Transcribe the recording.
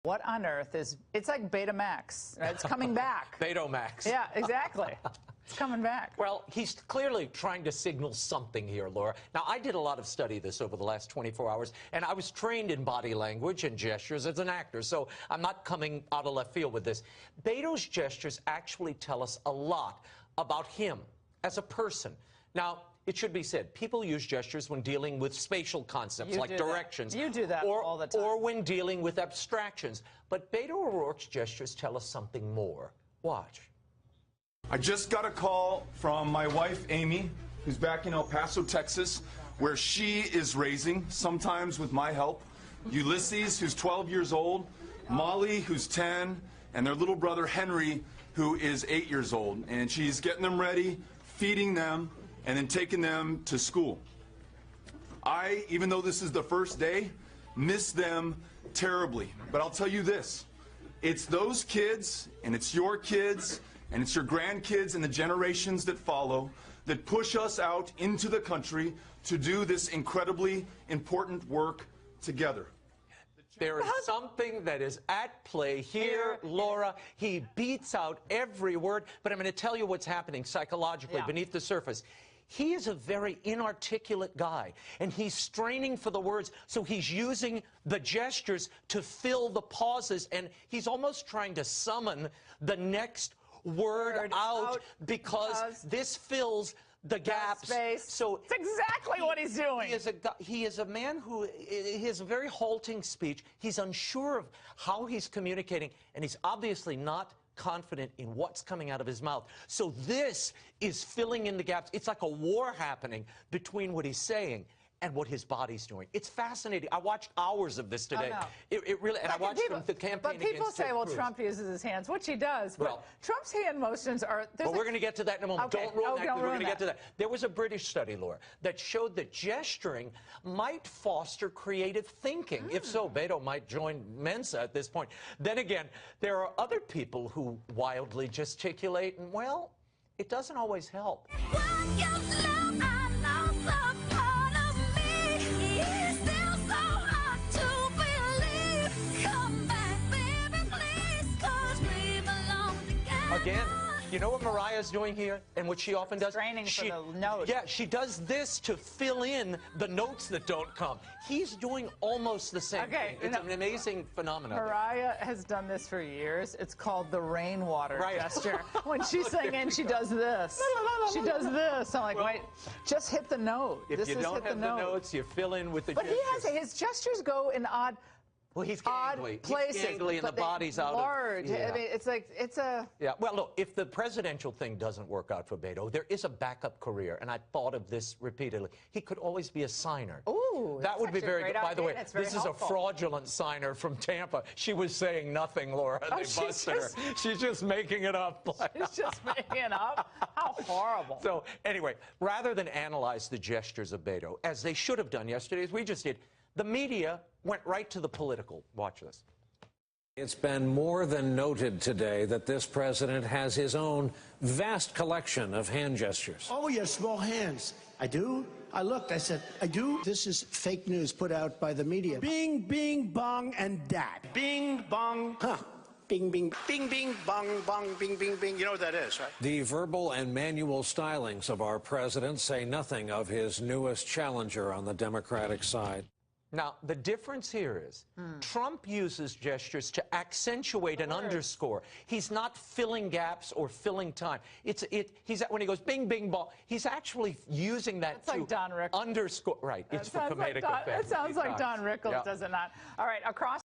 What on earth is, it's like Betamax, right? It's coming back. Beto Max. Yeah, exactly. It's coming back. Well, he's clearly trying to signal something here, Laura. Now, I did a lot of study of this over the last 24 hours, and I was trained in body language and gestures as an actor, so I'm not coming out of left field with this. Beto's gestures actually tell us a lot about him as a person. Now, it should be said, people use gestures when dealing with spatial concepts like directions. You do that all the time. Or when dealing with abstractions. But Beto O'Rourke's gestures tell us something more. Watch. I just got a call from my wife, Amy, who's back in El Paso, Texas, where she is raising, sometimes with my help, Ulysses, who's 12 years old, Molly, who's 10, and their little brother, Henry, who is 8 years old. And she's getting them ready, feeding them, and then taking them to school. I, even though this is the first day, miss them terribly. But I'll tell you this, it's those kids, and it's your kids, and it's your grandkids and the generations that follow that push us out into the country to do this incredibly important work together. There is something that is at play here, Laura. He beats out every word, but I'm going to tell you what's happening psychologically beneath the surface. He is a very inarticulate guy, and he's straining for the words, so he's using the gestures to fill the pauses, and he's almost trying to summon the next word out because this fills the gaps. Space. So it's exactly what he's doing. He is a man who has a very halting speech. He's unsure of how he's communicating, and he's obviously not confident in what's coming out of his mouth. So this is filling in the gaps. It's like a war happening between what he's saying and what his body's doing. It's fascinating. I watched hours of this today. Oh, no. It really, and I watched the campaign against But people say, well, Cruz. Trump uses his hands, which he does. But Well, Trump's hand motions are... But we're going to get to that in a moment. Okay. Don't ruin that, because we're going to get to that. that. There was a British study, Laura, that showed that gesturing might foster creative thinking. If so, Beto might join Mensa at this point. Then again, there are other people who wildly gesticulate, and, well, it doesn't always help. Again, you know what Mariah's doing here and what she often does? Straining for the notes. Yeah, she does this to fill in the notes that don't come. He's doing almost the same thing. It's an amazing phenomenon. Mariah has done this for years. It's called the rainwater gesture. When she's singing, she does this. She does this. I'm like, wait, just hit the note. If you don't have the notes, you fill in with the gestures. But his gestures go in odd... Well, he's odd gangly. places, He's gangly and the body's out large. of... I mean, it's like, it's a... Yeah, well, look, if the presidential thing doesn't work out for Beto, there is a backup career, and I thought of this repeatedly. He could always be a signer. Ooh, that would be very good. By the way, this is a helpful. fraudulent signer from Tampa. She was saying nothing, Laura. They busted her. She's just making it up. She's just making it up? How horrible. So, anyway, rather than analyze the gestures of Beto, as they should have done yesterday, as we just did, the media went right to the political. Watch this. It's been more than noted today that this president has his own vast collection of hand gestures. Oh, you have small hands. I do? I looked, I said, I do? This is fake news put out by the media. Bing, bing, bong, and dat. Bing, bong. Huh. Bing, bing, bing, bing, bong, bong, bing, bing, bing. You know what that is, right? The verbal and manual stylings of our president say nothing of his newest challenger on the Democratic side. Now, the difference here is Trump uses gestures to accentuate and underscore. He's not filling gaps or filling time. When he goes bing, bing, bong, he's actually using that to like Don Rickles. underscore. Right, it's for comedic effect. It sounds like Don Rickles, does it not? All right, across